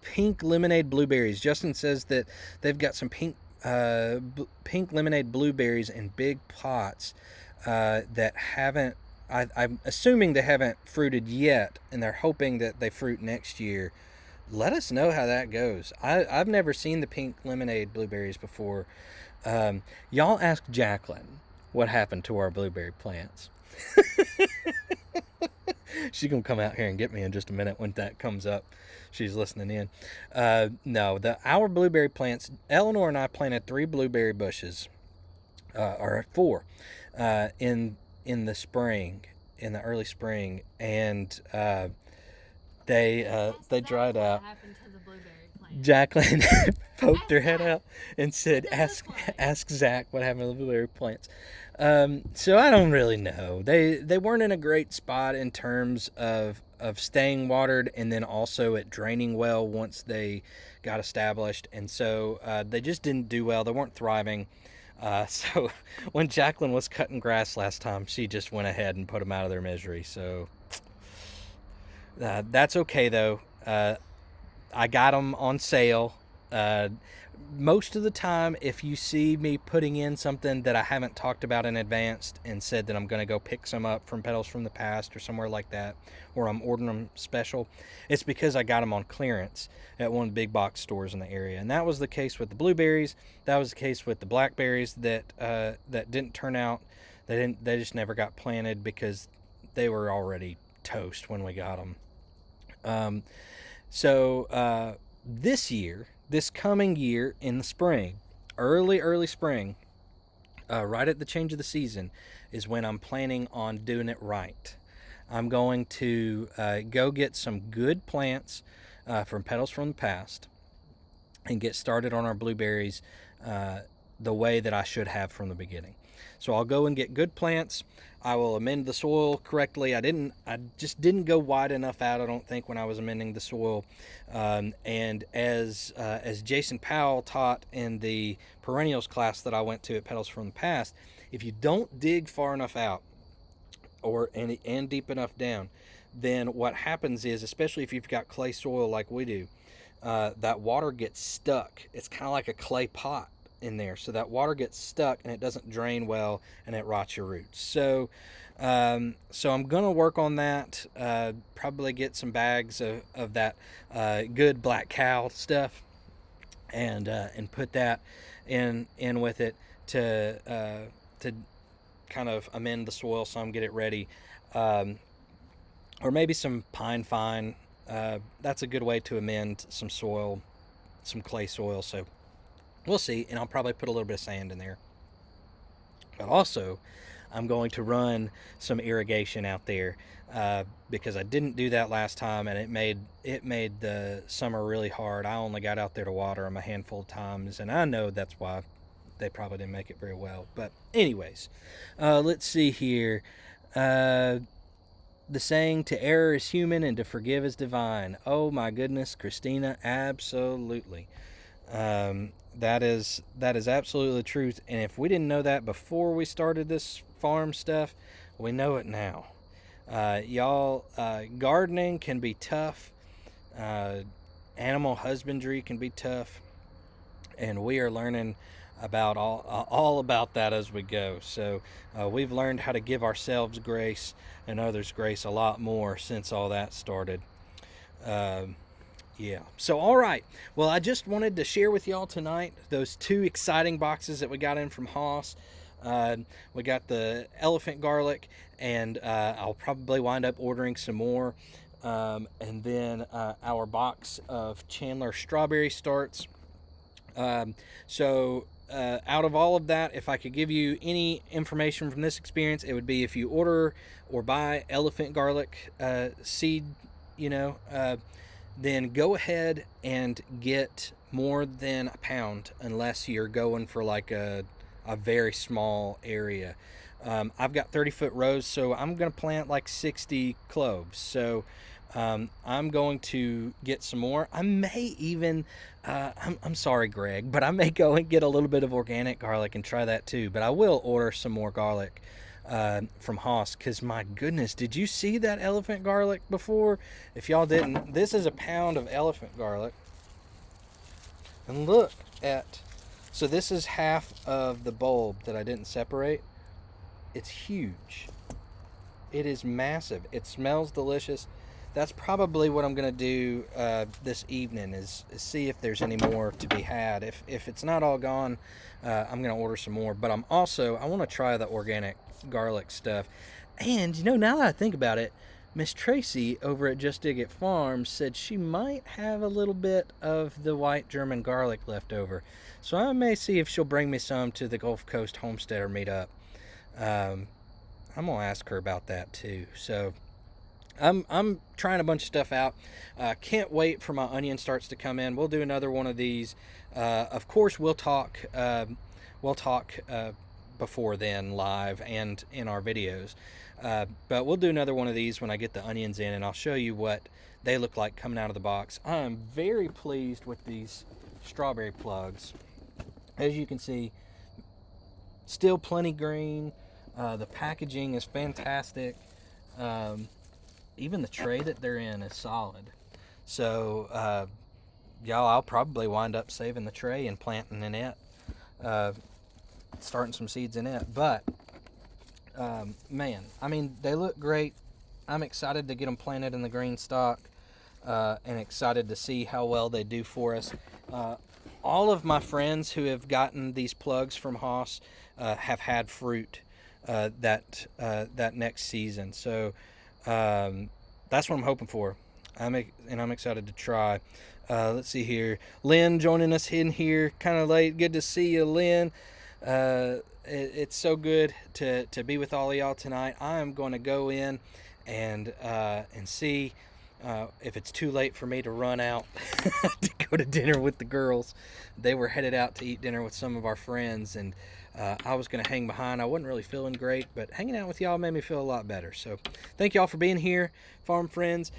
Pink lemonade blueberries. Justin says that they've got some pink lemonade blueberries in big pots that haven't, I'm assuming they haven't fruited yet, and they're hoping that they fruit next year. Let us know how that goes. I've never seen the pink lemonade blueberries before. Y'all ask Jacqueline what happened to our blueberry plants. She's gonna come out here and get me in just a minute when that comes up. She's listening in. No, our blueberry plants. Eleanor and I planted 3 blueberry bushes, or 4, in the spring, in the early spring, and they dried out. What happened to the blueberry plant? Jacqueline poked her head out and said, "Ask Zach what happened to the blueberry plants." So I don't really know. They weren't in a great spot in terms of staying watered, and then also it draining well once they got established, and so they just didn't do well. They weren't thriving. So when Jacqueline was cutting grass last time, she just went ahead and put them out of their misery. So that's okay though. I got them on sale. Most of the time, if you see me putting in something that I haven't talked about in advance and said that I'm going to go pick some up from Petals from the Past or somewhere like that, or I'm ordering them special, it's because I got them on clearance at one of the big box stores in the area. And that was the case with the blueberries. That was the case with the blackberries that didn't turn out. They just never got planted because they were already toast when we got them. So this coming year in the spring, early spring, right at the change of the season, is when I'm planning on doing it right. I'm going to go get some good plants from Petals from the Past and get started on our blueberries the way that I should have from the beginning. So I'll go and get good plants. I will amend the soil correctly. I just didn't go wide enough out, I don't think, when I was amending the soil. And as Jason Powell taught in the perennials class that I went to at Petals from the Past, if you don't dig far enough out and deep enough down, then what happens is, especially if you've got clay soil like we do, that water gets stuck. It's kind of like a clay pot in there, so that water gets stuck and it doesn't drain well and it rots your roots. So I'm gonna work on that, probably get some bags of that good black cow stuff and put that in with it to kind of amend the soil some, get it ready, or maybe some pine fine. That's a good way to amend some soil, some clay soil. So we'll see, and I'll probably put a little bit of sand in there. But also, I'm going to run some irrigation out there because I didn't do that last time, and it made the summer really hard. I only got out there to water them a handful of times, and I know that's why they probably didn't make it very well. But anyways, let's see here. The saying, "To err is human and to forgive is divine." Oh my goodness, Christina, absolutely. That is absolutely the truth. And if we didn't know that before we started this farm stuff, we know it now. Y'all, gardening can be tough. Animal husbandry can be tough. And we are learning about all about that as we go. So we've learned how to give ourselves grace and others grace a lot more since all that started. Yeah. So, all right. Well, I just wanted to share with y'all tonight those 2 exciting boxes that we got in from Haas. We got the elephant garlic, and I'll probably wind up ordering some more. And then our box of Chandler strawberry starts. So out of all of that, if I could give you any information from this experience, it would be if you order or buy elephant garlic seed, then go ahead and get more than a pound unless you're going for like a very small area. I've got 30-foot rows, so I'm going to plant like 60 cloves. So I'm going to get some more. I may even, I'm sorry, Greg, but I may go and get a little bit of organic garlic and try that too. But I will order some more garlic from Haas, because my goodness, did you see that elephant garlic before? If y'all didn't, this is a pound of elephant garlic. And look at, so this is half of the bulb that I didn't separate. It's huge. It is massive. It smells delicious. That's probably what I'm going to do this evening is see if there's any more to be had. If it's not all gone, I'm going to order some more. But I want to try the organic garlic stuff. And, now that I think about it, Miss Tracy over at Just Dig It Farms said she might have a little bit of the white German garlic left over. So I may see if she'll bring me some to the Gulf Coast Homesteader meetup. I'm gonna ask her about that too. So I'm trying a bunch of stuff out. Can't wait for my onion starts to come in. We'll do another one of these. Of course, we'll talk. Before then, live and in our videos. But we'll do another one of these when I get the onions in, and I'll show you what they look like coming out of the box. I'm very pleased with these strawberry plugs. As you can see, still plenty green. The packaging is fantastic. Even the tray that they're in is solid. So, y'all, I'll probably wind up saving the tray and planting in it. Starting some seeds in it. But, man, I mean, they look great. I'm excited to get them planted in the green stock. And excited to see how well they do for us. All of my friends who have gotten these plugs from Haas have had fruit that next season. So that's what I'm hoping for. I'm excited to try. Let's see here. Lynn joining us in here kind of late. Good to see you, Lynn. It's so good to be with all of y'all tonight. I'm going to go in and see if it's too late for me to run out to go to dinner with the girls. They were headed out to eat dinner with some of our friends, and I was going to hang behind. I wasn't really feeling great, but hanging out with y'all made me feel a lot better. So thank y'all for being here, farm friends.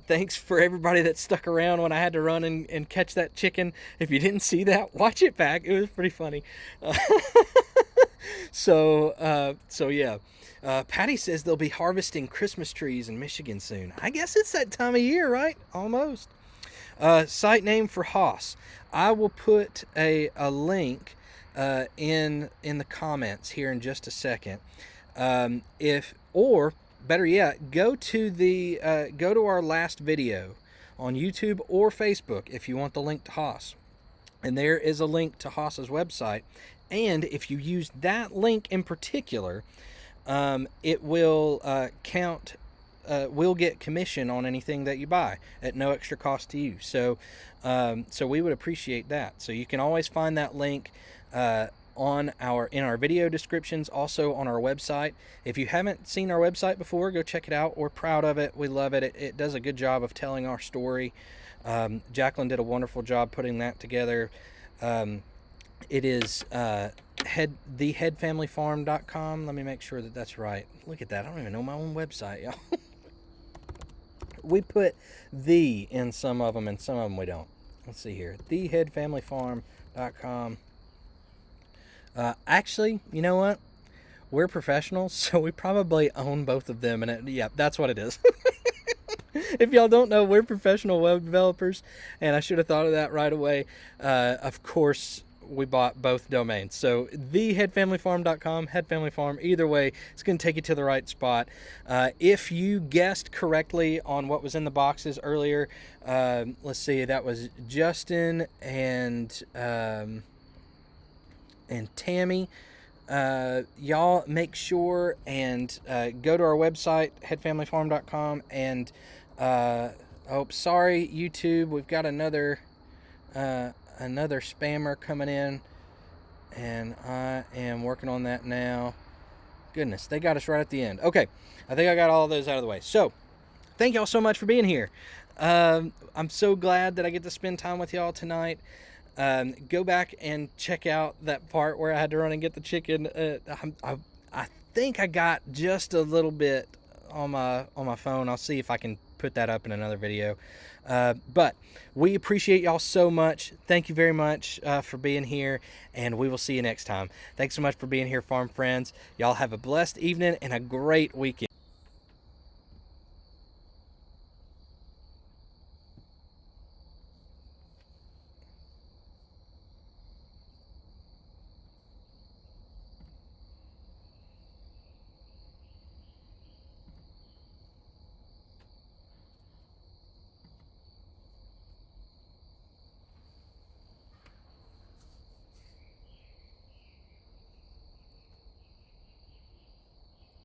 Thanks for everybody that stuck around when I had to run and catch that chicken. If you didn't see that, watch it back. It was pretty funny. So yeah. Patty says they'll be harvesting Christmas trees in Michigan soon. I guess it's that time of year, right? Almost. Site name for Haas. I will put a link in the comments here in just a second. Or better yet, go to our last video on YouTube or Facebook if you want the link to Haas. And there is a link to Haas's website. And if you use that link in particular, it will count. We'll get commission on anything that you buy at no extra cost to you. So we would appreciate that. So you can always find that link in our video descriptions, also on our website. If you haven't seen our website before, go check it out. We're proud of it. We love it. It does a good job of telling our story. Jacqueline did a wonderful job putting that together. It is theheadfamilyfarm.com. Let me make sure that that's right. Look at that. I don't even know my own website, y'all. We put the in some of them, and some of them we don't. Let's see here. theheadfamilyfarm.com. Actually, you know what? We're professionals, so we probably own both of them. And yeah, that's what it is. If y'all don't know, we're professional web developers, and I should have thought of that right away. Of course, we bought both domains. So theheadfamilyfarm.com, headfamilyfarm, either way, it's going to take you to the right spot. If you guessed correctly on what was in the boxes earlier, let's see, that was Justin and Tammy. Y'all make sure and go to our website, headfamilyfarm.com, and sorry, YouTube, we've got another spammer coming in, and I am working on that now. Goodness, they got us right at the end. Okay, I think I got all of those out of the way. So, thank y'all so much for being here. I'm so glad that I get to spend time with y'all tonight. Go back and check out that part where I had to run and get the chicken. I think I got just a little bit on my phone. I'll see if I can put that up in another video. But we appreciate y'all so much. Thank you very much for being here, and we will see you next time. Thanks so much for being here, farm friends. Y'all have a blessed evening and a great weekend.